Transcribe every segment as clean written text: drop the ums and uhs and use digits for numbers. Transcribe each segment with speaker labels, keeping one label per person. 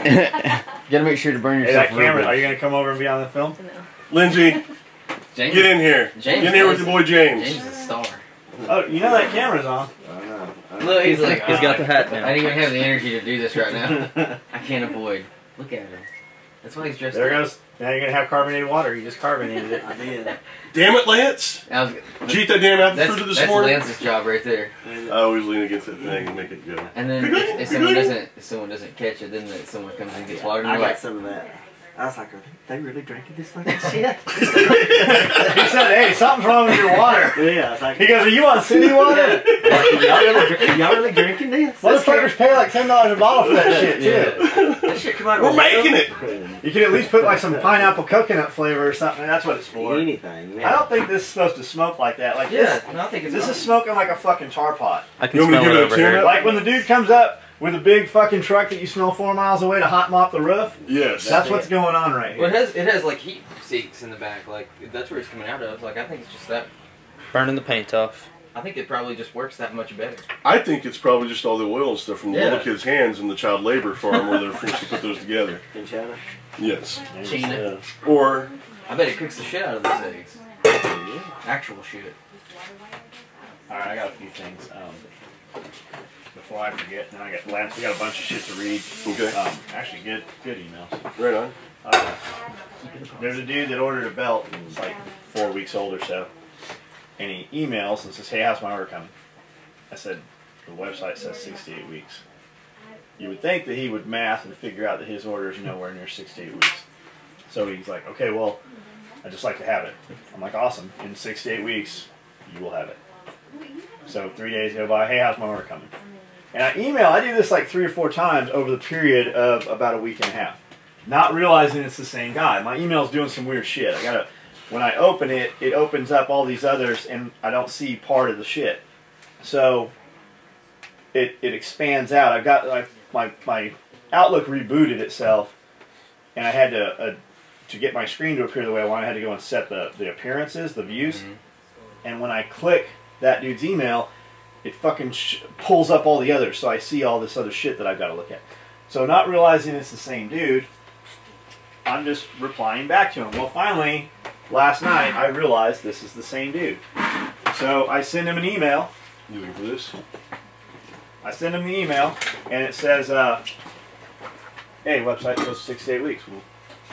Speaker 1: Gotta make sure to burn yourself.
Speaker 2: Hey, that camera, are you gonna come over and be on the film?
Speaker 3: No.
Speaker 4: Lindsay,
Speaker 1: James,
Speaker 4: get in here.
Speaker 1: James
Speaker 4: Get in here with your boy James.
Speaker 1: James is a star.
Speaker 2: Oh, you know that camera's on.
Speaker 5: I know.
Speaker 1: Look, he's like,
Speaker 6: He's got the hat now.
Speaker 1: I don't even have the energy to do this right now. I can't avoid. Look at him. That's why he's dressed
Speaker 2: There
Speaker 1: up.
Speaker 2: goes. Now you're gonna have carbonated water. You just carbonated it.
Speaker 5: I did.
Speaker 4: Damn it, Lance.
Speaker 1: I was,
Speaker 4: Did you eat that damn apple
Speaker 1: that's
Speaker 4: fruit this
Speaker 1: that's
Speaker 4: morning?
Speaker 1: Lance's job right there.
Speaker 4: I always lean against that thing and make it go.
Speaker 1: And then if someone doesn't catch it, then someone comes and gets water. And
Speaker 5: I
Speaker 1: you're
Speaker 5: got
Speaker 1: like,
Speaker 5: some of that. I was like, are they really drinking this fucking shit?
Speaker 2: He said, "Hey, something's wrong with your water."
Speaker 5: Yeah, I was like,
Speaker 2: He goes, "Are you on city water?"
Speaker 5: y'all really drinking this?
Speaker 2: Motherfuckers pay like $10 a bottle for that shit too.
Speaker 1: yeah.
Speaker 5: That shit come out of
Speaker 4: We're
Speaker 5: a
Speaker 4: making it.
Speaker 2: You can at least put like some pineapple coconut flavor or something. That's what it's for.
Speaker 5: Anything. Yeah.
Speaker 2: I don't think this is supposed to smoke like that. Like
Speaker 1: Yeah, no, I think it's
Speaker 2: this
Speaker 1: fine.
Speaker 2: is smoking like a fucking tar pot.
Speaker 6: I can
Speaker 4: You want me to
Speaker 6: smell it
Speaker 4: give it a
Speaker 6: over
Speaker 4: tune
Speaker 6: here.
Speaker 4: up?
Speaker 2: Like when the dude comes up with a big fucking truck that you smell 4 miles away to hot mop the roof.
Speaker 4: Yes.
Speaker 2: That's what's going on right
Speaker 1: Well,
Speaker 2: here.
Speaker 1: it has like heat seeks in the back. Like that's where it's coming out of. Like I think it's just that.
Speaker 6: Burning the paint off.
Speaker 1: I think it probably just works that much better.
Speaker 4: I think it's probably just all the oil and stuff from the
Speaker 1: Yeah.
Speaker 4: little kid's hands in the child labor farm where they're forced to put those together.
Speaker 5: In China?
Speaker 4: Yes.
Speaker 1: China.
Speaker 4: Or,
Speaker 1: I bet it cooks the shit out of those eggs. Actual shit.
Speaker 2: All right, I got a few things. Before I forget, then I got Lance. We got a bunch of shit to read.
Speaker 4: okay,
Speaker 2: Actually, good emails.
Speaker 4: right on.
Speaker 2: There's a dude that ordered a belt. It's like 4 weeks old or so, and he emails and says, "Hey, how's my order coming?" I said, "The website says 6 to 8 weeks." You would think that he would math and figure out that his order is nowhere near 6 to 8 weeks. So he's like, "Okay, well, I'd just like to have it." I'm like, "Awesome! In 6 to 8 weeks, you will have it." So 3 days go by. "Hey, how's my order coming?" And I do this like 3 or 4 times over the period of about a week and a half. Not realizing it's the same guy. My email's doing some weird shit. When I open it, it opens up all these others and I don't see part of the shit. So it expands out. I've got my Outlook rebooted itself and I had to get my screen to appear the way I want, I had to go and set the appearances, the views. Mm-hmm. And when I click that dude's email, it fucking pulls up all the others, so I see all this other shit that I've got to look at. So not realizing it's the same dude, I'm just replying back to him. Well, finally, last night, I realized this is the same dude. So I send him an email.
Speaker 4: You looking for this?
Speaker 2: I send him the email, and it says, "Hey, website goes 6 to 8 weeks. We'll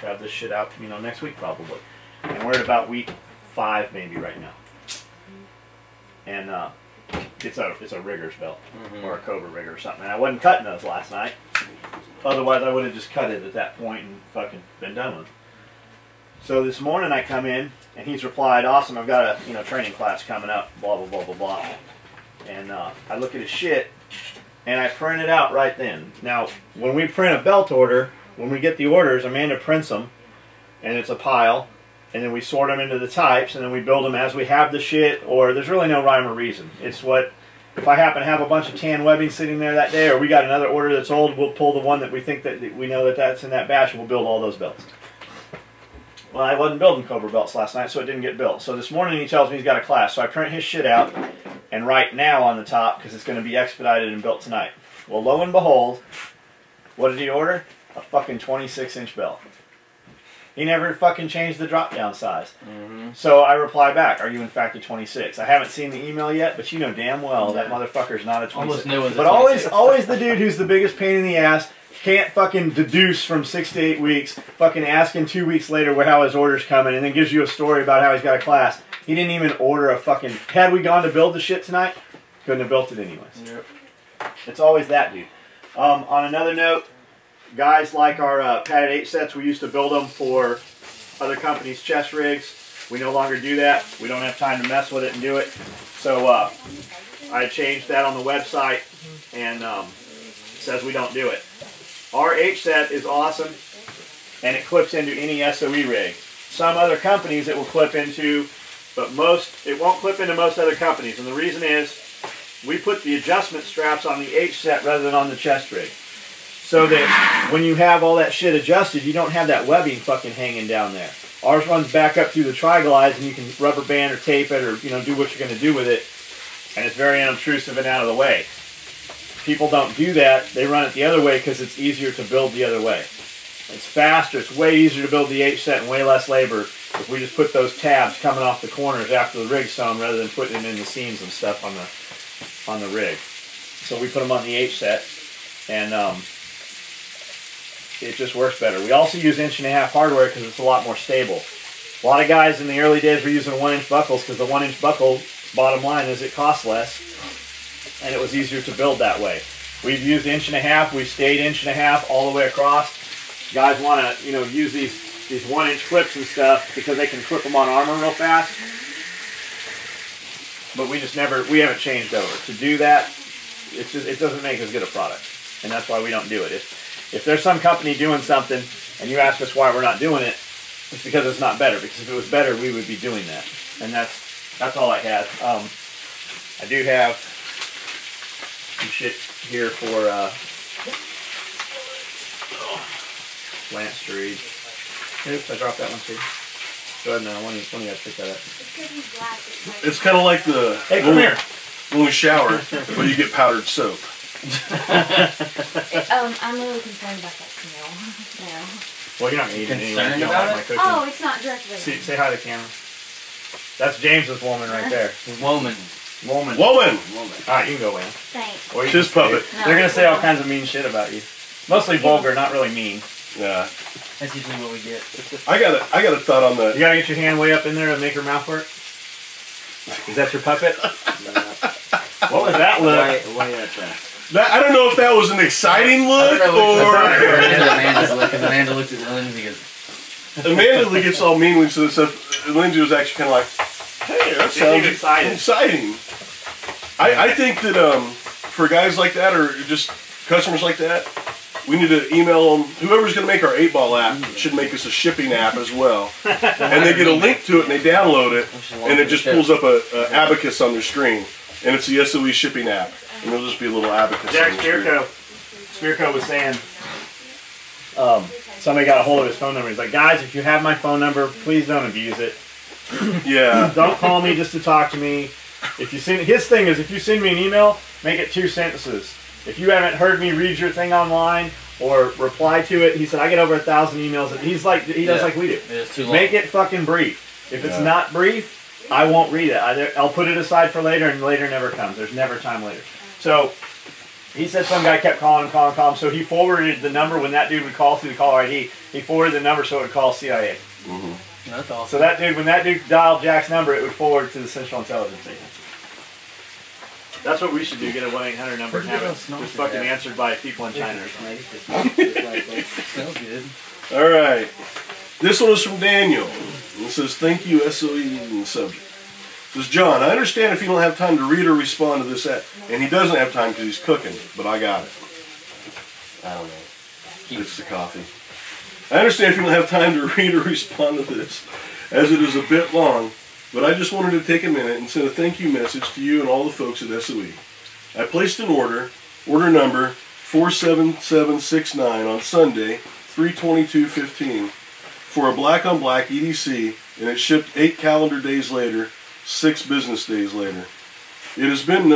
Speaker 2: have this shit out, next week probably." And we're at about week 5 maybe right now. And it's a rigger's belt, or a Cobra rigger or something. And I wasn't cutting those last night. Otherwise, I would have just cut it at that point and fucking been done with it. So this morning I come in, and he's replied, "Awesome, I've got a training class coming up, blah, blah, blah, blah, blah." And I look at his shit, and I print it out right then. Now, when we print a belt order, when we get the orders, Amanda prints them, and it's a pile, and then we sort them into the types, and then we build them as we have the shit, or there's really no rhyme or reason. It's what, if I happen to have a bunch of tan webbing sitting there that day, or we got another order that's old, we'll pull the one that we think that we know that's in that batch, and we'll build all those belts. Well, I wasn't building Cobra belts last night, so it didn't get built. So this morning he tells me he's got a class, so I print his shit out, and write "now" on the top, because it's going to be expedited and built tonight. Well, lo and behold, what did he order? A fucking 26-inch belt. He never fucking changed the drop-down size. Mm-hmm. So I reply back, "Are you in fact a 26? I haven't seen the email yet, but you know damn well that motherfucker's not a 26.
Speaker 1: Almost no one's
Speaker 2: but
Speaker 1: a 26.
Speaker 2: always the dude who's the biggest pain in the ass, can't fucking deduce from 6 to 8 weeks, fucking asking 2 weeks later how his order's coming, and then gives you a story about how he's got a class. He didn't even order a fucking... Had we gone to build the shit tonight, couldn't have built it anyways.
Speaker 1: Yep.
Speaker 2: It's always that dude. On another note, guys like our padded 8 sets, we used to build them for other companies' chest rigs. We no longer do that. We don't have time to mess with it and do it. So I changed that on the website, and it says we don't do it. Our H set is awesome, and it clips into any SOE rig. Some other companies it will clip into, but it won't clip into most other companies. And the reason is we put the adjustment straps on the H set rather than on the chest rig, so that when you have all that shit adjusted, you don't have that webbing fucking hanging down there. Ours runs back up through the tri-glides, and you can rubber band or tape it, or do what you're going to do with it, and it's very unobtrusive and out of the way. people don't do that. They run it the other way because it's easier to build the other way. It's faster. It's way easier to build the H-set and way less labor if we just put those tabs coming off the corners after the rig's sewn rather than putting them in the seams and stuff on the rig. So we put them on the H-set, and it just works better. We also use 1.5" hardware because it's a lot more stable. A lot of guys in the early days were using 1-inch buckles because the 1-inch buckle, bottom line is it costs less and it was easier to build that way. We've used 1.5". We've stayed 1.5" all the way across. Guys want to, you know, use these 1-inch clips and stuff because they can clip them on armor real fast. But we haven't changed over. To do that, it doesn't make as good a product, and that's why we don't do it. If there's some company doing something and you ask us why we're not doing it, it's because it's not better. Because if it was better, we would be doing that. And that's all I had. I do have some shit here for Lance to read. Oops, I dropped that one too. Go ahead now. One of you guys pick that up.
Speaker 4: It's kind of like the
Speaker 2: Hey, come here.
Speaker 4: when we shower, but you get powdered soap.
Speaker 3: I'm really concerned about that smell. No.
Speaker 2: Well, you're not going to eat it anyway.
Speaker 1: Concerned
Speaker 2: You don't
Speaker 1: about
Speaker 2: like my
Speaker 1: it?
Speaker 2: cooking.
Speaker 3: Oh, it's not directly.
Speaker 2: Say hi to the camera. That's James's woman right there.
Speaker 1: Woman.
Speaker 2: Woman.
Speaker 4: Woman!
Speaker 2: Alright, you can go in.
Speaker 3: Thanks.
Speaker 2: Or you
Speaker 4: His
Speaker 2: can-
Speaker 4: puppet.
Speaker 3: No.
Speaker 2: They're going to say all kinds of mean shit about you. Mostly vulgar, not really mean.
Speaker 4: Yeah.
Speaker 1: That's usually what we get.
Speaker 4: I got a thought on
Speaker 2: You
Speaker 4: that.
Speaker 2: got to get your hand way up in there to make her mouth work? Is that your puppet? What was that look?
Speaker 5: Way up there.
Speaker 4: I don't know if that was an exciting look
Speaker 1: Amanda's look. Because Amanda looked at Lindsay and goes,
Speaker 4: Amanda gets all mean when she said stuff. Lindsay was actually kind of like, hey, that sounds exciting. I think that for guys like that or just customers like that, we need to email them. Whoever's going to make our 8-ball app should make us a shipping app as well. And they get a link to it and they download it, and it just pulls up a abacus on their screen. And it's the SOE shipping app. And there'll just be a little abacus
Speaker 2: Jack
Speaker 4: on the screen.
Speaker 2: Spirko was saying somebody got a hold of his phone number. He's like, guys, if you have my phone number, please don't abuse it.
Speaker 4: Yeah.
Speaker 2: Don't call me just to talk to me. If you send, his thing is, if you send me an email, make it 2 sentences. If you haven't heard me read your thing online or reply to it, he said I get over 1,000 emails. He's like he does like we do.
Speaker 1: it's too long.
Speaker 2: Make it fucking brief. If it's not brief, I won't read it. I'll put it aside for later, and later never comes. There's never time later. So he said some guy kept calling. So he forwarded the number when that dude would call through the caller ID. He forwarded the number so it would call CIA.
Speaker 4: Mm-hmm.
Speaker 1: That's awesome.
Speaker 2: So that dude, when that dude dialed Jack's number, it would forward to the Central Intelligence Agency. That's what we should do, get a 1-800 number and have it just fucking answered by people in China or something.
Speaker 1: Smells good.
Speaker 4: All right. This one is from Daniel. It says, thank you, SOE, in the subject. It says, John, I understand if you don't have time to read or respond to this ad. And he doesn't have time because he's cooking, but I got it. I don't know. It's the coffee. I understand if you don't have time to read or respond to this, as it is a bit long, but I just wanted to take a minute and send a thank you message to you and all the folks at SOE. I placed an order number 47769 on Sunday, 3/22/15, for a black-on-black EDC, and it shipped 8 calendar days later, 6 business days later. It has been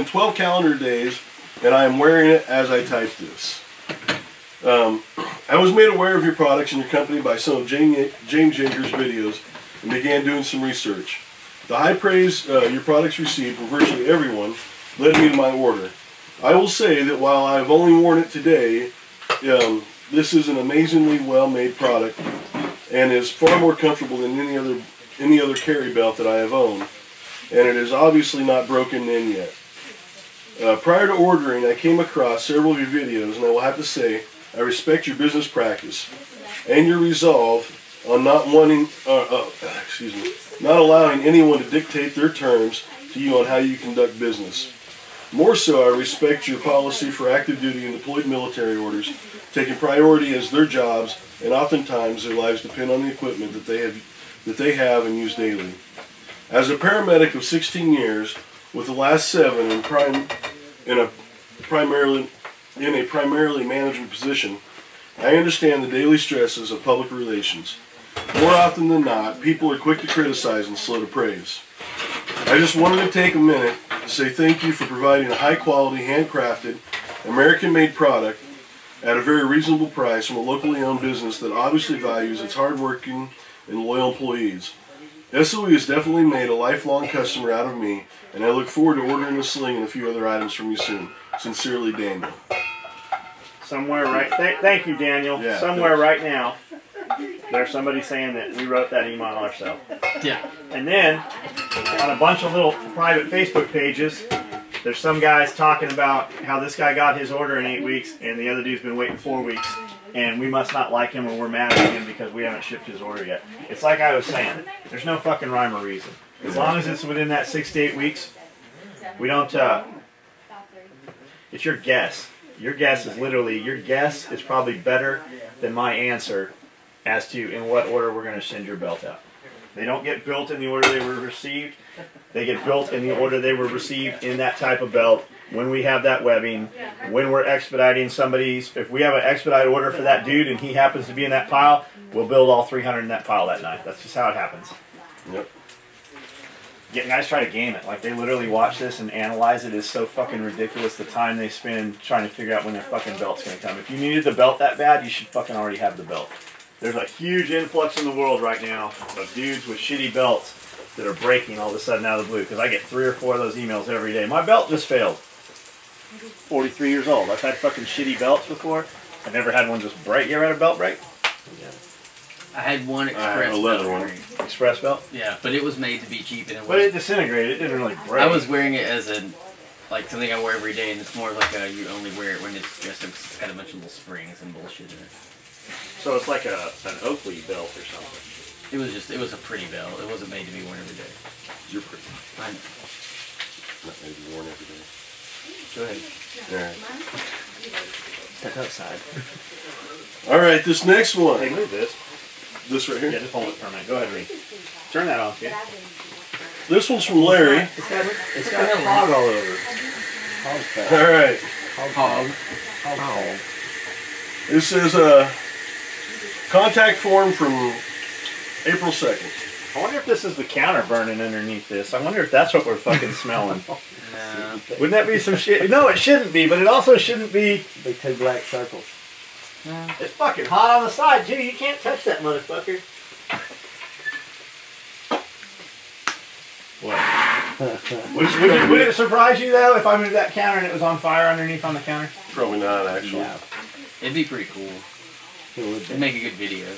Speaker 4: 12 calendar days, and I am wearing it as I type this. I was made aware of your products and your company by some of James Yeager's videos and began doing some research. The high praise your products received from virtually everyone led me to my order. I will say that while I have only worn it today, this is an amazingly well-made product and is far more comfortable than any other carry belt that I have owned, and it is obviously not broken in yet. Prior to ordering, I came across several of your videos, and I will have to say I respect your business practice and your resolve on not allowing anyone to dictate their terms to you on how you conduct business. More so, I respect your policy for active duty and deployed military orders, taking priority as their jobs, and oftentimes their lives depend on the equipment that they have and use daily. As a paramedic of 16 years, with the last 7 in a primarily management position, I understand the daily stresses of public relations. More often than not, people are quick to criticize and slow to praise. I just wanted to take a minute to say thank you for providing a high-quality, handcrafted, American-made product at a very reasonable price from a locally owned business that obviously values its hardworking and loyal employees. SOE has definitely made a lifelong customer out of me, and I look forward to ordering a sling and a few other items from you soon. Sincerely, Daniel.
Speaker 2: Somewhere right. Thank you, Daniel.
Speaker 4: Yeah,
Speaker 2: Somewhere right now, there's somebody saying that we wrote that email ourselves.
Speaker 1: Yeah.
Speaker 2: And then, on a bunch of little private Facebook pages, there's some guys talking about how this guy got his order in 8 weeks, and the other dude's been waiting 4 weeks, and we must not like him or we're mad at him because we haven't shipped his order yet. It's like I was saying. There's no fucking rhyme or reason. As long as it's within that 6 to 8 weeks, we don't, it's your guess. Your guess is literally, your guess is probably better than my answer as to in what order we're going to send your belt out. They don't get built in the order they were received. They get built in the order they were received in that type of belt. When we have that webbing, when we're expediting somebody's, if we have an expedite order for that dude and he happens to be in that pile, we'll build all 300 in that pile that night. That's just how it happens.
Speaker 4: Yep.
Speaker 2: Guys try to game it. Like, they literally watch this and analyze it. Is so fucking ridiculous the time they spend trying to figure out when their fucking belt's going to come. If you needed the belt that bad, you should fucking already have the belt. There's a huge influx in the world right now of dudes with shitty belts that are breaking all of a sudden out of the blue. Because I get 3 or 4 of those emails every day. My belt just failed. 43 years old. I've had fucking shitty belts before. I've never had one just break. You ever had a belt break?
Speaker 1: I had one
Speaker 4: I
Speaker 1: express
Speaker 4: have a leather
Speaker 1: belt.
Speaker 4: one.
Speaker 2: Express belt?
Speaker 1: Yeah, but it was made to be cheap, and it
Speaker 2: But it
Speaker 1: was.
Speaker 2: disintegrated. It didn't really break.
Speaker 1: I was wearing it as a, like something I wear every day, and it's more like a you only wear it when it's just it's got a bunch of little springs and bullshit in it.
Speaker 2: So it's like an Oakley belt or something.
Speaker 1: It was a pretty belt. It wasn't made to be worn every day.
Speaker 4: You're pretty.
Speaker 1: I,
Speaker 4: Not maybe worn every day.
Speaker 1: go ahead.
Speaker 4: Alright.
Speaker 2: Step outside.
Speaker 4: Alright, this next one.
Speaker 2: Hey, move this.
Speaker 4: This right
Speaker 2: Yeah,
Speaker 4: here.
Speaker 2: just hold it for a minute. Go ahead, Reed. Turn that off, kid.
Speaker 4: This one's from Larry.
Speaker 2: It's got hog all over.
Speaker 4: Alright.
Speaker 1: Hog.
Speaker 4: This is a contact form from April 2nd.
Speaker 2: I wonder if this is the counter burning underneath this. I wonder if that's what we're fucking smelling.
Speaker 1: No.
Speaker 2: Wouldn't that be some shit? No, it shouldn't be, but it also shouldn't be.
Speaker 5: Big 2 black circles.
Speaker 2: It's fucking hot on the side, too. You can't touch that motherfucker. What? Would it surprise you, though, if I moved that counter and it was on fire underneath on the counter?
Speaker 4: Probably not, actually.
Speaker 5: Yeah.
Speaker 1: It'd be pretty cool.
Speaker 5: It would
Speaker 1: It'd make a good video.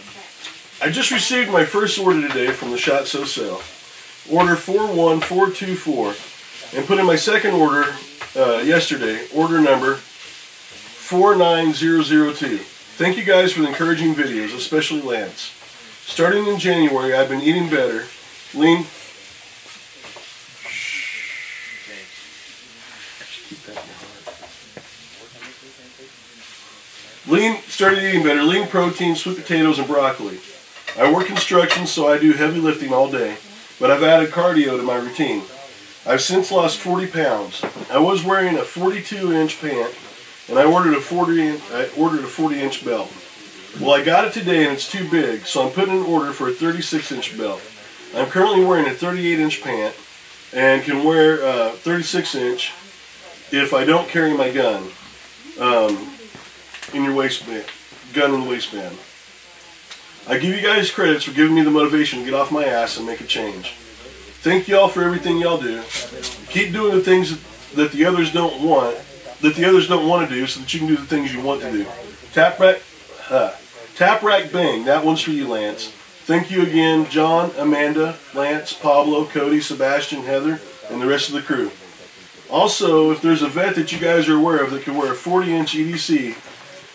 Speaker 4: I just received my first order today from the Shot So Sell. Order 41424. And put in my second order yesterday, order number 49002. Thank you guys for the encouraging videos, especially Lance. Starting in January, I've been eating better, lean. Started eating better, lean protein, sweet potatoes, and broccoli. I work construction, so I do heavy lifting all day, but I've added cardio to my routine. I've since lost 40 pounds. I was wearing a 42-inch pant, and I ordered a 40-inch belt. Well, I got it today, and it's too big, so I'm putting an order for a 36-inch belt. I'm currently wearing a 38-inch pant, and can wear a 36-inch if I don't carry my gun in your waistband. Gun in the waistband. I give you guys credits for giving me the motivation to get off my ass and make a change. Thank y'all for everything y'all do. Keep doing the things that the others don't want, to do, so that you can do the things you want to do. Tap rack bang. That one's for you, Lance. Thank you again, John, Amanda, Lance, Pablo, Cody, Sebastian, Heather, and the rest of the crew. Also, if there's a vet that you guys are aware of that can wear a 40-inch EDC,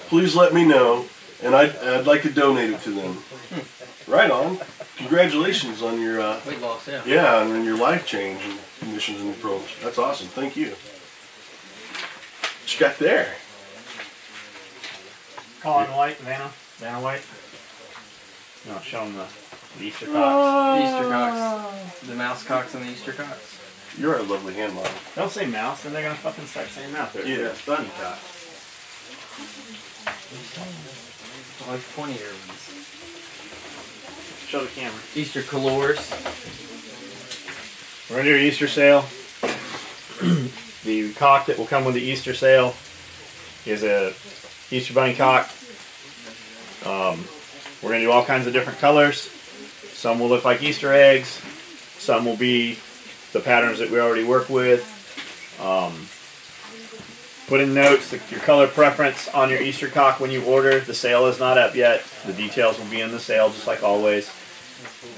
Speaker 4: please let me know, and I'd like to donate it to them. Right on. Congratulations on your
Speaker 1: Weight loss, yeah.
Speaker 4: yeah, and your life change and conditions and approach. That's awesome. Thank you. What you got there?
Speaker 2: Colin White, Vanna White. No, show them the Easter cocks.
Speaker 1: The Easter cocks. The mouse cocks and the Easter cocks.
Speaker 4: You're a lovely hand model.
Speaker 2: Don't say mouse, then they're gonna fucking start saying mouse. They're bunny cocks.
Speaker 1: Like pointy-ear ones.
Speaker 2: Show the camera.
Speaker 1: Easter colors.
Speaker 2: We're gonna do an Easter sale. cock that will come with the Easter sale is a Easter bunny cock. We're going to do all kinds of different colors. Some will look like Easter eggs. Some will be the patterns that we already work with. Put in notes your color preference on your Easter cock when you order. The sale is not up yet. The details will be in the sale just like always.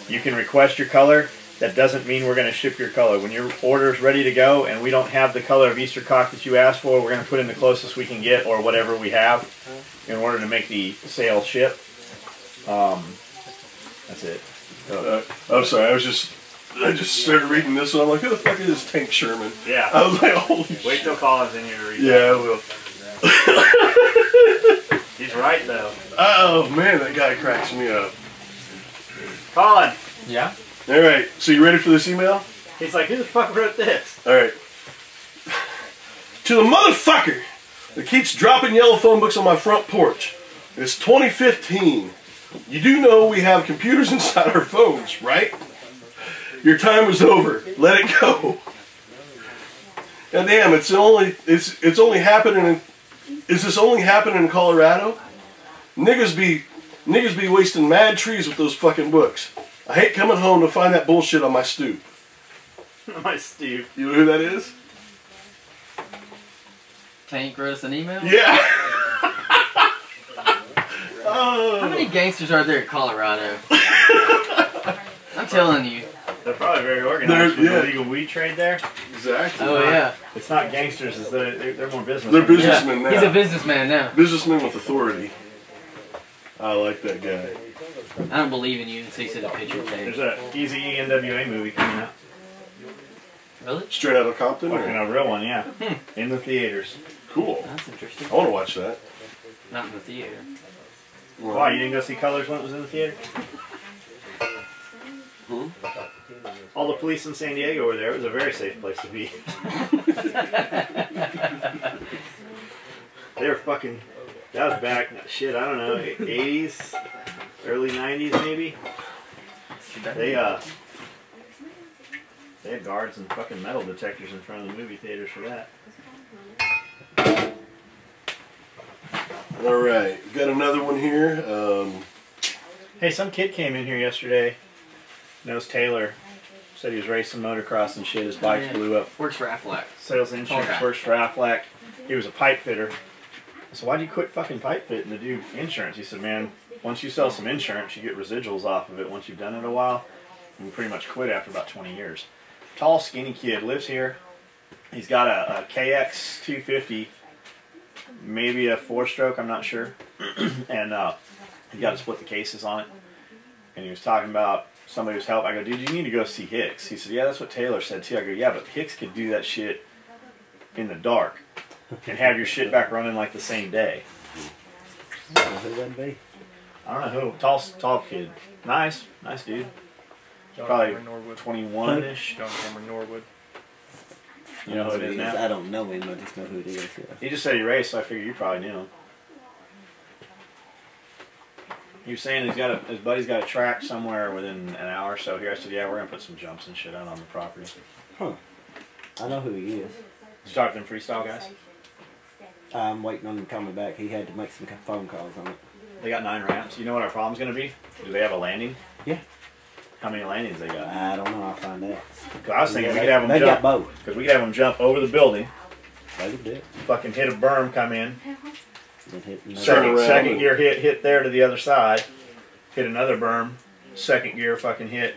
Speaker 2: You can request your color. That doesn't mean we're going to ship your color. When your order is ready to go and we don't have the color of Easter cock that you asked for, we're going to put in the closest we can get or whatever we have in order to make the sale ship. That's it.
Speaker 4: I'm sorry, I just started reading this one. I'm like, who the fuck is this Tank Sherman?
Speaker 2: Yeah.
Speaker 4: I was like, holy
Speaker 2: Wait
Speaker 4: shit.
Speaker 2: till Colin's in here to read
Speaker 4: Yeah, I will.
Speaker 2: that. He's right, though.
Speaker 4: Oh, man, that guy cracks me up.
Speaker 2: Colin!
Speaker 1: Yeah?
Speaker 4: All right, so you ready for this email?
Speaker 2: He's like, who the fuck wrote this?
Speaker 4: All right. To the motherfucker that keeps dropping yellow phone books on my front porch. It's 2015. You do know we have computers inside our phones, right? Your time is over. Let it go. God damn, it's only happening in, is this only happening in Colorado? Niggas be wasting mad trees with those fucking books. I hate coming home to find that bullshit on my stoop.
Speaker 2: My Steve.
Speaker 4: You know who that is?
Speaker 1: Tank wrote us an email?
Speaker 4: Yeah.
Speaker 1: How many gangsters are there in Colorado? I'm telling you.
Speaker 2: They're probably very organized with
Speaker 4: yeah.
Speaker 2: the legal weed trade there.
Speaker 4: Exactly.
Speaker 1: Oh, yeah.
Speaker 2: It's not gangsters, they're more business.
Speaker 4: They're businessmen
Speaker 1: Yeah,
Speaker 4: now.
Speaker 1: he's a businessman now.
Speaker 4: Businessman with authority. I like that guy.
Speaker 1: I don't believe in you until you see the picture
Speaker 2: There's
Speaker 1: tape.
Speaker 2: a Easy E NWA movie coming out.
Speaker 1: Really?
Speaker 4: Straight out of Compton? or-
Speaker 2: Fucking a real one, yeah. In the theaters.
Speaker 4: Cool.
Speaker 1: That's interesting.
Speaker 4: I want to watch that.
Speaker 1: Not in the theater.
Speaker 2: Why, you didn't go see Colors when it was in the theater?
Speaker 4: Hmm?
Speaker 2: All the police in San Diego were there. It was a very safe place to be. They were fucking... That was back, shit, I don't know, 80s, early 90s maybe. They had guards and fucking metal detectors in front of the movie theaters for that.
Speaker 4: All right. Got another one here.
Speaker 2: Hey, some kid came in here yesterday, knows Taylor, said he was racing motocross and shit, his bike
Speaker 1: Yeah.
Speaker 2: blew up.
Speaker 1: Works for Aflac.
Speaker 2: Sales insurance,
Speaker 1: Okay.
Speaker 2: works for Aflac. He was a pipe fitter. So why'd you quit fucking pipe fitting to do insurance? He said, man, once you sell some insurance, you get residuals off of it once you've done it a while. And you pretty much quit after about 20 years. Tall, skinny kid, lives here. He's got a KX 250, maybe a 4-stroke, I'm not sure. And he got to split the cases on it. And he was talking about somebody was helping. I go, dude, you need to go see Hicks. He said, yeah, that's what Taylor said too. I go, yeah, but Hicks could do that shit in the dark and have your shit back running like the same day.
Speaker 5: I don't know who that'd be.
Speaker 2: I don't know who. Tall kid. Nice dude. Probably 21-ish.
Speaker 7: John Cameron Norwood.
Speaker 2: You know who it is now?
Speaker 5: I don't know him, I just know who it is. Yeah.
Speaker 2: He just said he raced, so I figured you probably knew him. He was saying his buddy's got a track somewhere within an hour or so here. I said, yeah, we're gonna put some jumps and shit out on the property.
Speaker 5: Huh. I know who he is.
Speaker 2: Did you talk to them freestyle guys?
Speaker 5: I'm waiting on him coming back. He had to make some phone calls on it.
Speaker 2: They got 9 ramps. You know what our problem's gonna be? Do they have a landing?
Speaker 5: Yeah.
Speaker 2: How many landings they got?
Speaker 5: I don't know. I'll find out.
Speaker 2: 'Cause I was thinking we
Speaker 5: they
Speaker 2: could have them
Speaker 5: they
Speaker 2: jump.
Speaker 5: got both.
Speaker 2: Because we could have them jump over the building,
Speaker 5: They could do it.
Speaker 2: fucking hit a berm, come in,
Speaker 5: Then hit another-
Speaker 4: Turn around
Speaker 2: second
Speaker 4: and-
Speaker 2: gear hit there to the other side, hit another berm, second gear fucking hit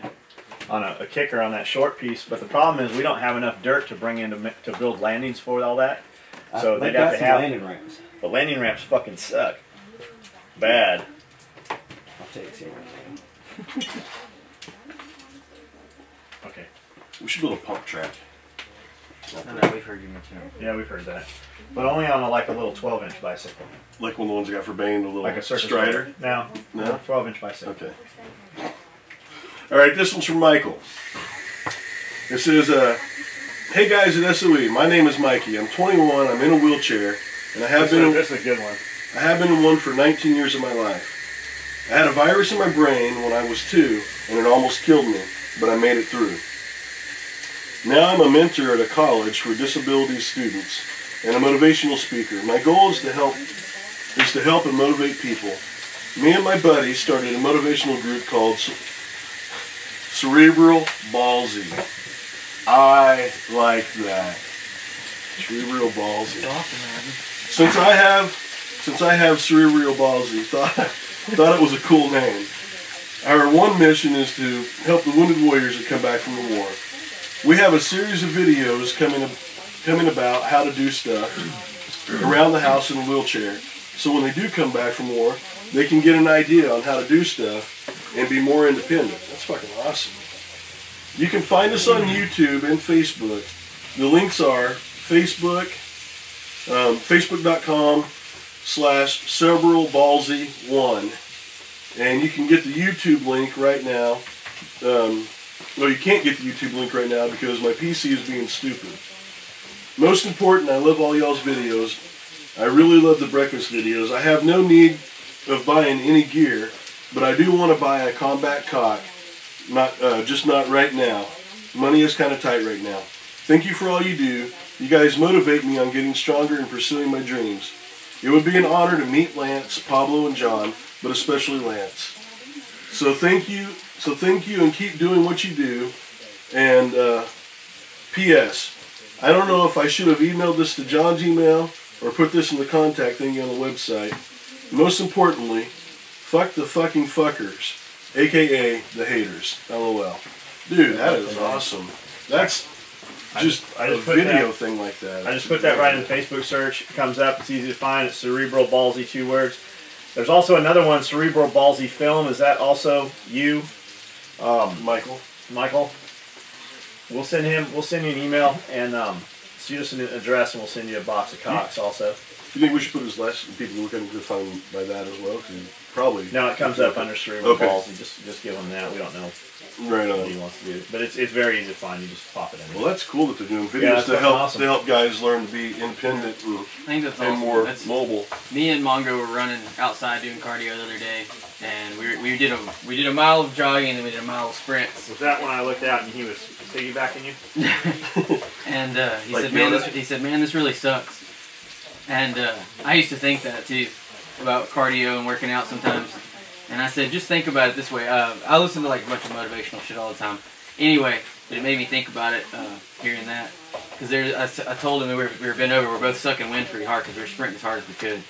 Speaker 2: on a kicker on that short piece. But the problem is we don't have enough dirt to bring in to build landings for all that. So
Speaker 5: they've
Speaker 2: they'd have
Speaker 5: got
Speaker 2: to
Speaker 5: some
Speaker 2: have
Speaker 5: landing ramps.
Speaker 2: the landing ramps fucking suck. Bad.
Speaker 5: I'll text you right now.
Speaker 2: Okay.
Speaker 4: We should build a pump track.
Speaker 1: I know, we've heard you mention it.
Speaker 2: Yeah, we've heard that. But only on a little 12-inch bicycle.
Speaker 4: Like one of the ones I got for Bane, the little
Speaker 2: Like a circus
Speaker 4: Strider.
Speaker 2: No.
Speaker 4: No?
Speaker 2: 12-inch bicycle.
Speaker 4: Okay. All right, this one's from Michael. This is, hey guys at SOE, my name is Mikey. I'm 21, I'm in a wheelchair, and I have been
Speaker 2: This is a good one.
Speaker 4: in one for 19 years of my life. I had a virus in my brain when I was 2, and it almost killed me, but I made it through. Now I'm a mentor at a college for disability students and a motivational speaker. My goal is to help and motivate people. Me and my buddy started a motivational group called Cerebral Ballsy. I like that. Cerebral Ballsy. Since I have Cerebral Ballsy, thought it was a cool name. Our one mission is to help the wounded warriors that come back from the war. We have a series of videos coming about how to do stuff around the house in a wheelchair. So when they do come back from war, they can get an idea on how to do stuff and be more independent. That's fucking awesome. You can find us on YouTube and Facebook. The links are facebook.com/cerebralballsy1. And you can get the YouTube link right now. Well, you can't get the YouTube link right now because my PC is being stupid. Most important, I love all y'all's videos. I really love the breakfast videos. I have no need of buying any gear, but I do want to buy a combat cock. Just not right now. Money is kind of tight right now. Thank you for all you do. You guys motivate me on getting stronger and pursuing my dreams. It would be an honor to meet Lance, Pablo, and John, but especially Lance. So thank you and keep doing what you do. And P.S. I don't know if I should have emailed this to John's email or put this in the contact thing on the website. Most importantly, fuck the fucking fuckers, aka the haters. LOL. Dude, that is awesome. That's just a video thing like that.
Speaker 2: I just put that right in the Facebook search. It comes up. It's easy to find. It's Cerebral Ballsy, 2 words. There's also another one, Cerebral Ballsy Film. Is that also you,
Speaker 4: Michael?
Speaker 2: Michael? We'll send you an email and shoot us an address, and we'll send you a box of cocks also.
Speaker 4: Do you think we should put his last? People can find him by that as well. Cause probably.
Speaker 2: No, it comes up under Cerebral Ballsy. Just give him that. We don't know.
Speaker 4: Right on.
Speaker 2: What he wants to do, but it's very easy to find. You just pop it in.
Speaker 4: Well, that's cool that they're doing videos to help guys learn to be independent and,
Speaker 1: I think that's awesome.
Speaker 4: more mobile.
Speaker 1: Me and Mongo were running outside doing cardio the other day, and we did a mile of jogging and then we did a mile of sprints.
Speaker 2: Was that when I looked out and he was piggybacking you?
Speaker 1: And he said, man, this really sucks. And I used to think that too about cardio and working out sometimes. And I said, just think about it this way. I listen to like a bunch of motivational shit all the time. Anyway, but it made me think about it, hearing that. Because I told him we were bent over. We're both sucking wind pretty hard because we were sprinting as hard as we could.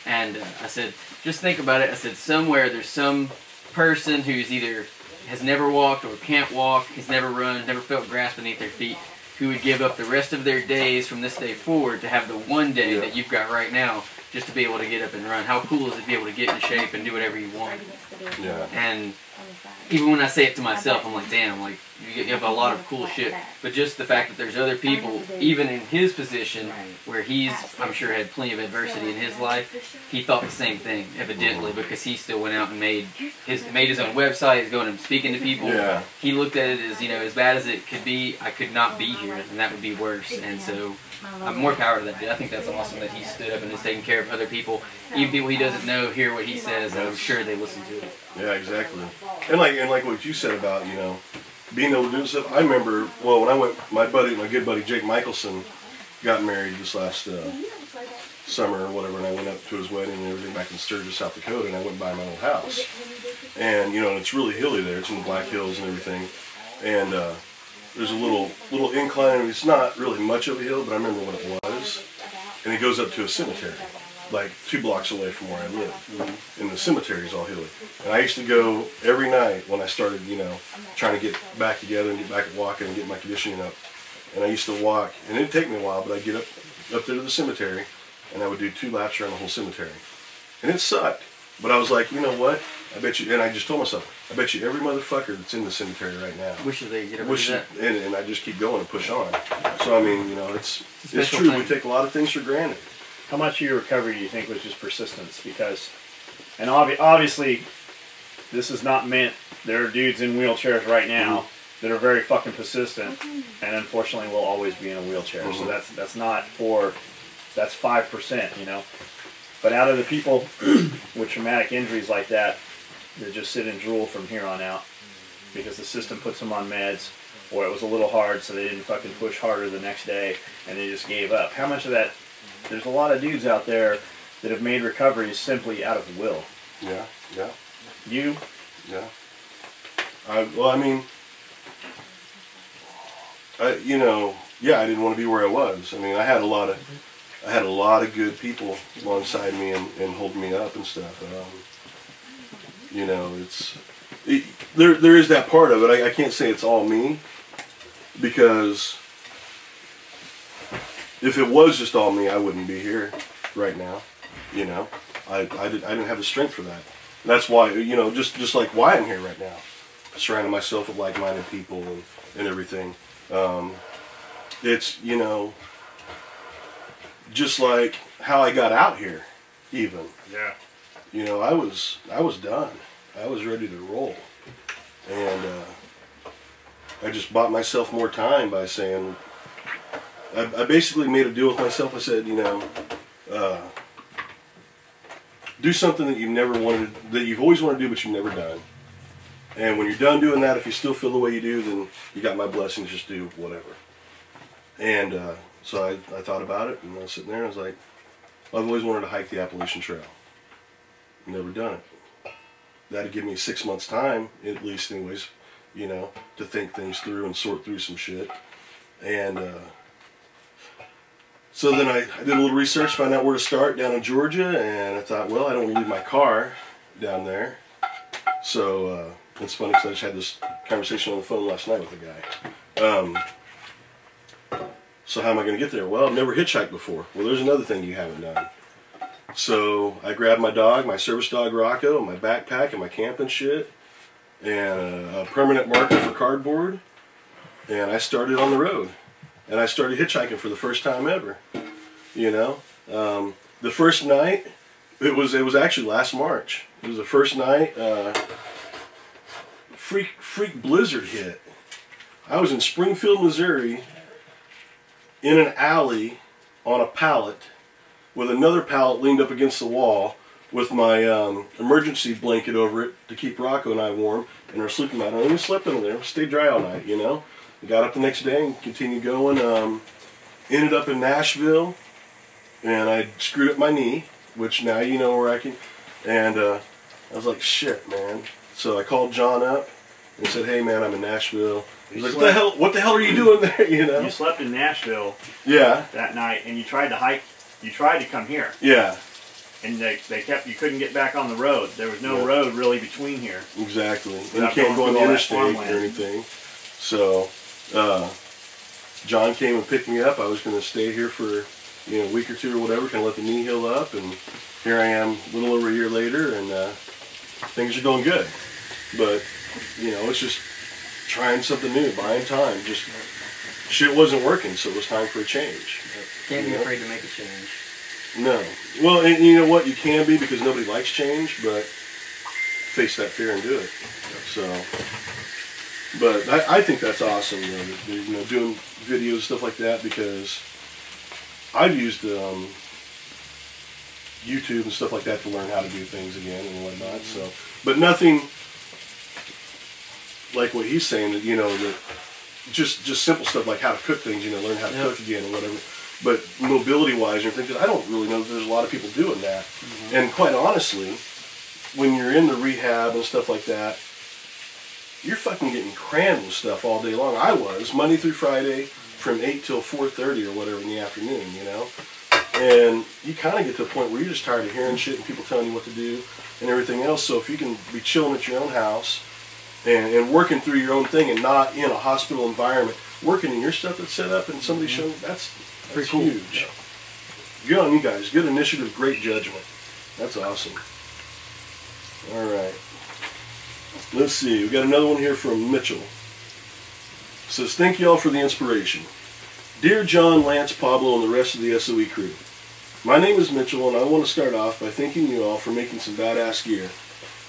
Speaker 1: And I said, just think about it. I said, somewhere there's some person who's either has never walked or can't walk, has never run, never felt grass beneath their feet, who would give up the rest of their days from this day forward to have the one day that you've got right now just to be able to get up and run. How cool is it to be able to get in shape and do whatever you want?
Speaker 4: Yeah.
Speaker 1: And even when I say it to myself, I'm like, damn, like, you have a lot of cool shit. But just the fact that there's other people, even in his position, where he's, I'm sure, had plenty of adversity in his life, he thought the same thing, evidently, because he still went out and made his own website, he's going and speaking to people.
Speaker 4: Yeah.
Speaker 1: He looked at it as, as bad as it could be, I could not be here, and that would be worse. And so, more power to that dude. I think that's awesome that he stood up and is taking care of other people. Even people he doesn't know hear what he says, and I'm sure they listen to it.
Speaker 4: Yeah, exactly. And like what you said about, being able to do stuff. I remember, when I went, my good buddy Jake Michelson got married this last summer or whatever, and I went up to his wedding and everything back in Sturgis, South Dakota, and I went by my old house. And, and it's really hilly there. It's in the Black Hills and everything. And there's a little incline. I mean, it's not really much of a hill, but I remember what it was. And it goes up to a cemetery, like 2 blocks away from where I live. And the cemetery is all hilly. And I used to go every night when I started, trying to get back together and get back at walking and get my conditioning up. And I used to walk, and it'd take me a while, but I'd get up there to the cemetery, and I would do 2 laps around the whole cemetery. And it sucked. But I was like, you know what? I bet you, and I just told myself, I bet you every motherfucker that's in the cemetery right now
Speaker 1: Wishes they get over that.
Speaker 4: And I just keep going and push on. So, I mean, it's true.
Speaker 1: Thing.
Speaker 4: We take a lot of things for granted.
Speaker 2: How much of your recovery do you think was just persistence? Because, and obviously, this is not meant, there are dudes in wheelchairs right now that are very fucking persistent, and unfortunately will always be in a wheelchair. So that's 5%, But out of the people with traumatic injuries like that just sit and drool from here on out because the system puts them on meds. or it was a little hard, so they didn't fucking push harder the next day, and they just gave up. How much of that? There's a lot of dudes out there that have made recoveries simply out of will.
Speaker 4: Yeah, yeah.
Speaker 2: You?
Speaker 4: Yeah. Well, I mean, you know, yeah, I didn't want to be where I was. I mean, I had a lot of good people alongside me and holding me up and stuff. You know, there is that part of it. I can't say it's all me, because if it was just all me, I wouldn't be here right now. You know, I didn't have the strength for that. That's why, you know, just like why I'm here right now, surrounding myself with like-minded people and everything. It's, you know, just like how I got out here, even.
Speaker 2: Yeah.
Speaker 4: You know, I was done. I was ready to roll, and I just bought myself more time by saying, I basically made a deal with myself. I said, you know, do something that you've always wanted to do, but you've never done. And when you're done doing that, if you still feel the way you do, then you got my blessings. Just do whatever. And so I thought about it, and I was sitting there, and I was like, I've always wanted to hike the Appalachian Trail. Never done it. That'd give me 6 months' time, at least, anyways, you know, to think things through and sort through some shit. And so then I did a little research, found out where to start down in Georgia, and I thought, well, I don't want to leave my car down there. So it's funny because I just had this conversation on the phone last night with a guy. So how am I going to get there? Well, I've never hitchhiked before. Well, there's another thing you haven't done. So I grabbed my dog, my service dog Rocco, and my backpack and my camping shit, and a permanent marker for cardboard, and I started on the road. And I started hitchhiking for the first time ever. You know, the first night, it was actually last March. It was the first night. Freak blizzard hit. I was in Springfield, Missouri, in an alley on a pallet with another pallet leaned up against the wall with my emergency blanket over it to keep Rocco and I warm, and our sleeping mat. I only slept under there, stayed dry all night, you know. I got up the next day and continued going. Ended up in Nashville, and I screwed up my knee, which now you know where I can. And I was like, shit, man. So I called John up and said, hey, man, I'm in Nashville. He's like, what the hell are you doing there, you know?
Speaker 2: You slept in Nashville.
Speaker 4: Yeah.
Speaker 2: That night, and you tried to hike. You tried to come here.
Speaker 4: Yeah.
Speaker 2: And they kept, you couldn't get back on the road. There was no road really between here.
Speaker 4: Exactly. And you can't go on the interstate or anything. So John came and picked me up. I was going to stay here for a week or two or whatever, kind of let the knee heal up, and here I am a little over a year later, and things are going good. But, it's just trying something new, buying time. Just shit wasn't working, so it was time for a change.
Speaker 1: Can't be afraid to make a change.
Speaker 4: No. Well, and you know what? You can be, because nobody likes change, but face that fear and do it. So, but I think that's awesome, doing videos, stuff like that, because I've used YouTube and stuff like that to learn how to do things again and whatnot. So, but nothing like what he's saying, that that just simple stuff like how to cook things, learn how to cook again or whatever. But mobility-wise, you're thinking, I don't really know that there's a lot of people doing that. Mm-hmm. And quite honestly, when you're in the rehab and stuff like that, you're fucking getting crammed with stuff all day long. I was, Monday through Friday, from 8 till 4:30 or whatever in the afternoon, And you kind of get to a point where you're just tired of hearing shit and people telling you what to do and everything else. So if you can be chilling at your own house and working through your own thing and not in a hospital environment, working in your stuff that's set up and somebody's showing, that's pretty cool. Huge. Good on you guys. Good initiative, great judgment. That's awesome. All right. Let's see. We got another one here from Mitchell. It says, thank you all for the inspiration. Dear John, Lance, Pablo, and the rest of the SOE crew. My name is Mitchell, and I want to start off by thanking you all for making some badass gear.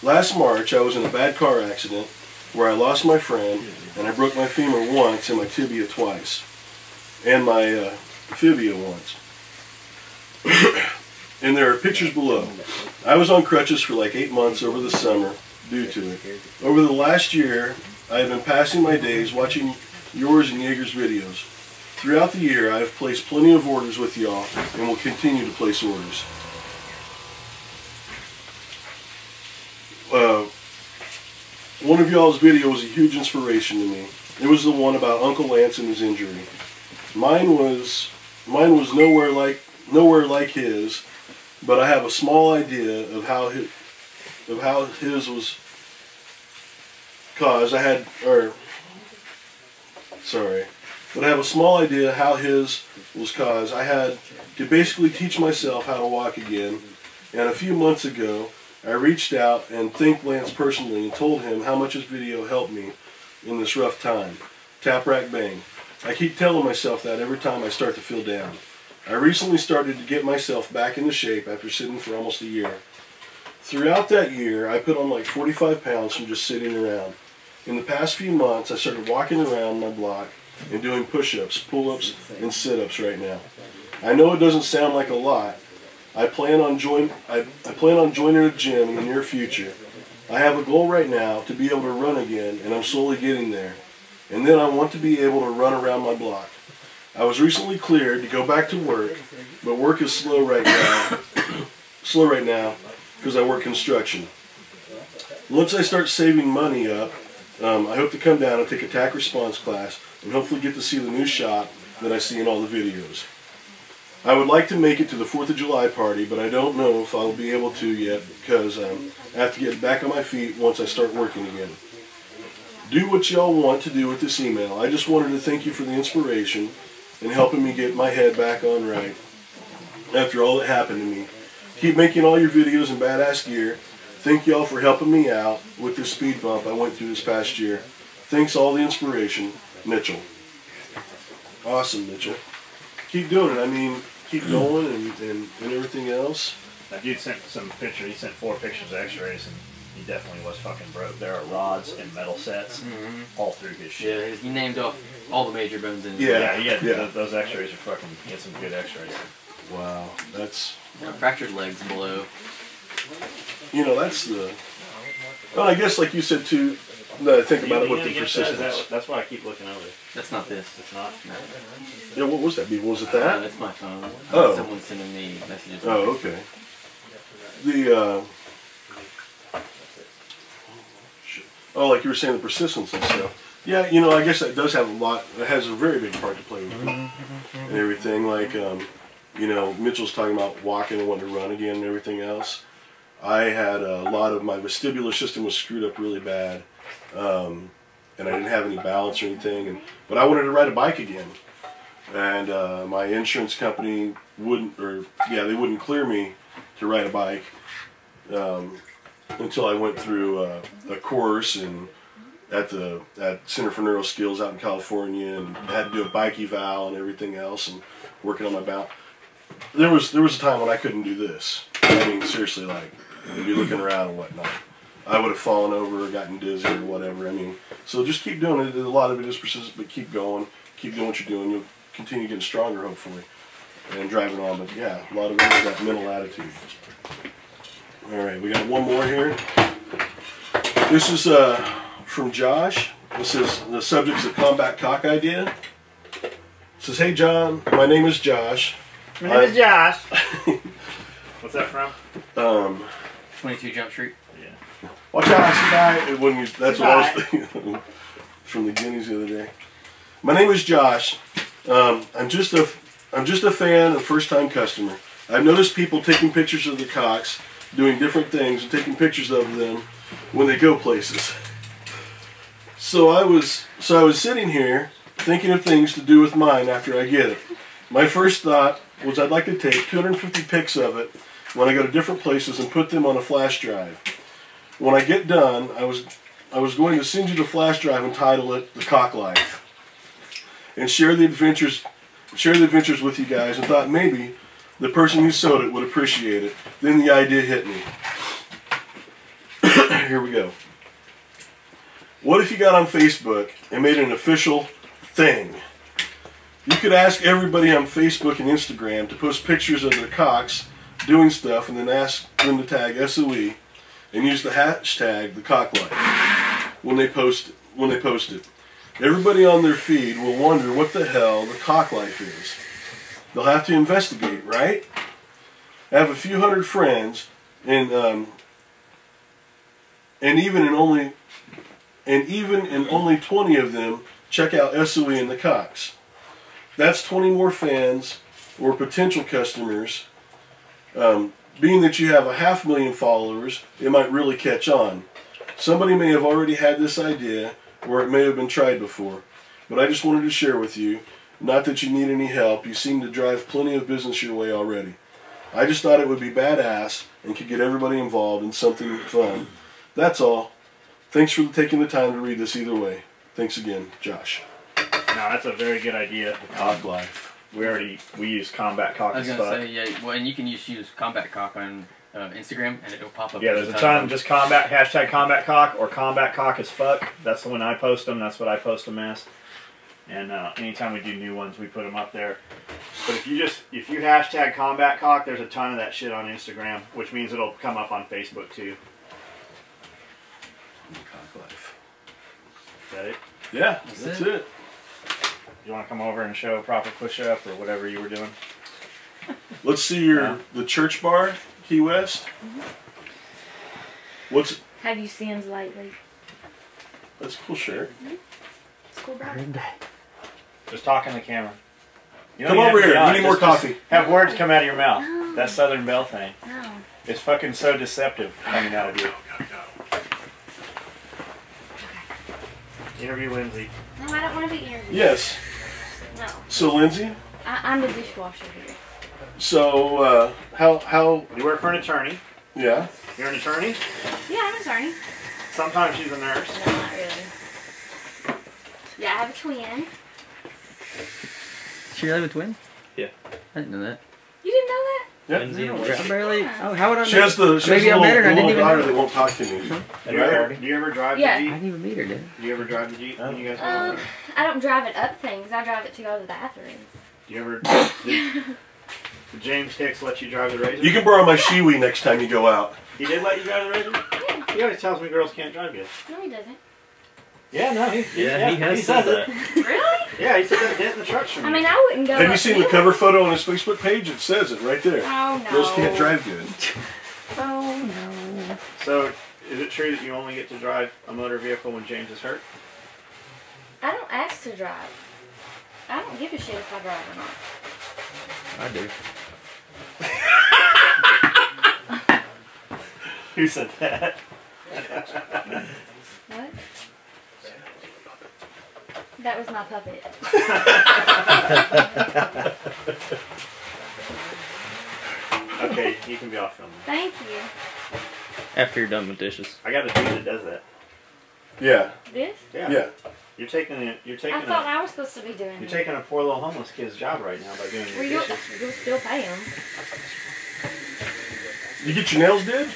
Speaker 4: Last March, I was in a bad car accident where I lost my friend, and I broke my femur once and my tibia twice. And my fibia once. And there are pictures below. I was on crutches for like 8 months over the summer due to it. Over the last year, I have been passing my days watching yours and Jaeger's videos. Throughout the year, I have placed plenty of orders with y'all and will continue to place orders. One of y'all's video was a huge inspiration to me. It was the one about Uncle Lance and his injury. Mine was nowhere like his, but I have a small idea of how his was caused. I have a small idea how his was caused. I had to basically teach myself how to walk again, and a few months ago, I reached out and thanked Lance personally and told him how much his video helped me in this rough time. Tap, rack, bang. I keep telling myself that every time I start to feel down. I recently started to get myself back into shape after sitting for almost a year. Throughout that year, I put on like 45 pounds from just sitting around. In the past few months, I started walking around my block and doing push-ups, pull-ups, and sit-ups right now. I know it doesn't sound like a lot. I plan on joining a gym in the near future. I have a goal right now to be able to run again, and I'm slowly getting there. And then I want to be able to run around my block. I was recently cleared to go back to work, but work is slow right now because I work construction. Once I start saving money up, I hope to come down and take a TAC response class and hopefully get to see the new shop that I see in all the videos. I would like to make it to the 4th of July party, but I don't know if I'll be able to yet because I have to get back on my feet once I start working again. Do what y'all want to do with this email. I just wanted to thank you for the inspiration and helping me get my head back on right after all that happened to me. Keep making all your videos in badass gear. Thank y'all for helping me out with this speed bump I went through this past year. Thanks all the inspiration, Mitchell. Awesome, Mitchell. Keep doing it. I mean, keep going and everything else.
Speaker 2: That dude sent some pictures. He sent 4 pictures of x-rays, and he definitely was fucking broke. There are rods and metal sets all through his shit.
Speaker 1: Yeah, he named off all the major bones in
Speaker 2: Yeah, those x-rays are fucking, he had some good x-rays.
Speaker 4: Wow, that's...
Speaker 1: fractured legs below.
Speaker 4: You know, that's the... Well, I guess like you said too, now I think about it with the persistence.
Speaker 2: That's why I keep looking over.
Speaker 1: That's not this.
Speaker 2: It's not?
Speaker 1: No.
Speaker 4: Yeah, what was that? Was it that?
Speaker 1: That's my phone.
Speaker 4: Oh.
Speaker 1: Someone's sending me messages.
Speaker 4: Oh, okay. The, oh, like you were saying, the persistence and stuff. Yeah, you know, I guess that does have a lot, it has a very big part to play with it and everything. Like, you know, Mitchell's talking about walking and wanting to run again and everything else. I had a lot of, my vestibular system was screwed up really bad. And I didn't have any balance or anything. But I wanted to ride a bike again. And my insurance company wouldn't clear me to ride a bike until I went through a course at Center for Neuro Skills out in California, and I had to do a bike eval and everything else, and working on my balance. There was a time when I couldn't do this. I mean, seriously, like, I'd be looking around and whatnot. I would have fallen over or gotten dizzy or whatever. I mean, so just keep doing it. A lot of it is persistent, but keep going. Keep doing what you're doing. You'll continue getting stronger, hopefully, and driving on. But yeah, a lot of it is that mental attitude. All right, we got one more here. This is from Josh. This is the subject's a combat cock idea. It says, "Hey John, my name is Josh.
Speaker 2: My name is Josh." What's that from?
Speaker 1: 22 Jump Street.
Speaker 2: Yeah.
Speaker 4: Watch out, guy. That's what I was thinking from the Guineas the other day. My name is Josh. I'm just a fan and first-time customer. I've noticed people taking pictures of their cocks, doing different things, and taking pictures of them when they go places. So I was sitting here thinking of things to do with mine after I get it. My first thought was I'd like to take 250 pics of it when I go to different places and put them on a flash drive. When I get done, I was going to send you the flash drive and title it "The Cock Life," and share the adventures with you guys, and thought maybe the person who sewed it would appreciate it. Then the idea hit me. Here we go. What if you got on Facebook and made an official thing? You could ask everybody on Facebook and Instagram to post pictures of their cocks doing stuff, and then ask them to tag SOE and use the hashtag "TheCockLife" when they post it. everybody on their feed will wonder what the hell the cock life is. They'll have to investigate, right? I have a few hundred friends, and even in only 20 of them check out SOE and the cocks. That's 20 more fans or potential customers. Being that you have 500,000 followers, it might really catch on. Somebody may have already had this idea, or it may have been tried before. But I just wanted to share with you, not that you need any help, you seem to drive plenty of business your way already. I just thought it would be badass and could get everybody involved in something fun. That's all. Thanks for taking the time to read this either way. Thanks again, Josh.
Speaker 2: No, that's a very good idea.
Speaker 4: Cock life.
Speaker 2: We use Combat Cock
Speaker 1: I was
Speaker 2: as
Speaker 1: gonna
Speaker 2: fuck.
Speaker 1: say, yeah. Well, and you can use Combat Cock on Instagram, and it'll pop up.
Speaker 2: Yeah, there's a ton. Just hashtag Combat Cock or Combat Cock as fuck. That's the one I post them. That's what I post them as. And anytime we do new ones, we put them up there. But if you hashtag Combat Cock, there's a ton of that shit on Instagram, which means it'll come up on Facebook too.
Speaker 4: Cock life.
Speaker 2: Is that it?
Speaker 4: Yeah, that's it.
Speaker 2: You want to come over and show a proper push-up or whatever you were doing?
Speaker 4: Let's see the church bar, Key West. What's?
Speaker 3: Have you seen lately?
Speaker 4: That's a cool shirt.
Speaker 3: It's cool, bro.
Speaker 2: Just talk in the camera. You
Speaker 4: Come
Speaker 2: don't
Speaker 4: over
Speaker 2: even
Speaker 4: here.
Speaker 2: have to
Speaker 4: We
Speaker 2: be
Speaker 4: need
Speaker 2: honest.
Speaker 4: more
Speaker 2: Just
Speaker 4: coffee.
Speaker 2: have words come out of your mouth.
Speaker 3: No.
Speaker 2: That Southern Belle thing.
Speaker 3: No.
Speaker 2: It's fucking so deceptive coming out of you. Interview Lindsay.
Speaker 3: No, I don't want to be interviewed.
Speaker 4: Yes.
Speaker 3: No.
Speaker 4: So Lindsay,
Speaker 3: I'm the dishwasher here.
Speaker 4: so how?
Speaker 2: You work for an attorney.
Speaker 4: Yeah.
Speaker 2: You're an attorney?
Speaker 3: Yeah, I'm an attorney.
Speaker 2: Sometimes she's a nurse.
Speaker 3: No, not really. Yeah, I have a twin.
Speaker 1: She really have a twin?
Speaker 2: Yeah.
Speaker 1: I didn't know that.
Speaker 3: You didn't know that?
Speaker 4: Yeah.
Speaker 6: Lindsay and
Speaker 1: I barely. Oh, how would I?
Speaker 4: She has the
Speaker 1: Maybe I met her and I didn't even
Speaker 4: daughter
Speaker 1: know.
Speaker 4: that won't talk to me.
Speaker 2: Do you ever drive
Speaker 3: Yeah.
Speaker 2: the
Speaker 1: I
Speaker 2: Jeep?
Speaker 1: didn't even meet her, did I?
Speaker 2: Do you ever drive the Jeep when you guys go over?
Speaker 3: I don't drive it up things. I drive it to go to the bathroom.
Speaker 2: Do you ever... Did James Hicks let you drive the Razor?
Speaker 4: You can borrow my Shiwi next time you go out.
Speaker 2: He did let you drive the Razor?
Speaker 3: Yeah.
Speaker 2: He always tells me girls can't drive yet.
Speaker 3: No, he doesn't.
Speaker 2: Yeah, no, he
Speaker 6: has
Speaker 2: says
Speaker 6: said
Speaker 2: it.
Speaker 3: Really?
Speaker 2: Yeah, he said that dent in the truck's from
Speaker 3: I
Speaker 2: you.
Speaker 3: mean, I wouldn't go.
Speaker 4: Have you
Speaker 3: up
Speaker 4: seen the
Speaker 3: there.
Speaker 4: cover photo on his Facebook page? It says it right there.
Speaker 3: Oh no.
Speaker 4: Girls can't drive good.
Speaker 3: Oh no.
Speaker 2: So, is it true that you only get to drive a motor vehicle when James is hurt?
Speaker 3: I don't ask to drive. I don't give a shit if I drive or not.
Speaker 1: I do.
Speaker 2: Who said that?
Speaker 3: What? That was my puppet.
Speaker 2: Okay, you can be off filming.
Speaker 3: Thank you.
Speaker 6: After you're done with dishes.
Speaker 2: I got a dude that does that.
Speaker 4: Yeah.
Speaker 3: This?
Speaker 4: Yeah.
Speaker 2: You're taking
Speaker 3: I thought I was supposed to be doing
Speaker 2: you're
Speaker 3: it.
Speaker 2: taking a poor little homeless kid's job right now by doing
Speaker 3: Well,
Speaker 2: your
Speaker 3: you'll
Speaker 2: dishes.
Speaker 3: still pay him.
Speaker 4: You get your nails did?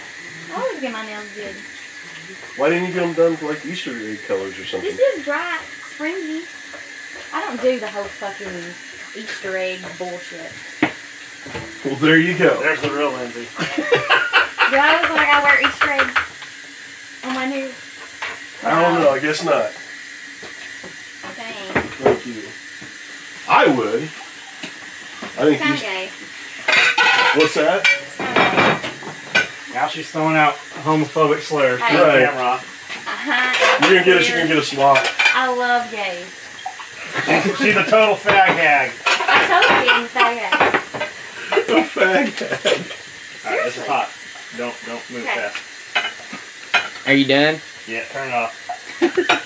Speaker 3: I always get my nails did.
Speaker 4: Why didn't you get them done for like Easter egg colors or something?
Speaker 3: This is dry, springy. I don't do the whole fucking Easter egg bullshit.
Speaker 4: Well, there you go.
Speaker 2: There's the real Lindsay.
Speaker 3: Do I look like I wear Easter eggs on my new?
Speaker 4: I don't know. I guess not.
Speaker 3: Dang.
Speaker 4: Thank you. I would. I think
Speaker 3: Kinda
Speaker 4: he's.
Speaker 3: gay.
Speaker 4: What's that?
Speaker 2: Now she's throwing out homophobic slurs
Speaker 3: Hey.
Speaker 2: on
Speaker 4: Right.
Speaker 2: camera.
Speaker 3: Uh-huh.
Speaker 4: You're gonna get us. You're gonna get us locked.
Speaker 3: I love gays.
Speaker 2: She's a total fag hag.
Speaker 3: I told you in fag.
Speaker 4: A fag.
Speaker 2: Alright, this is hot. Don't move
Speaker 3: Okay.
Speaker 2: fast.
Speaker 1: Are you done?
Speaker 2: Yeah, turn it off.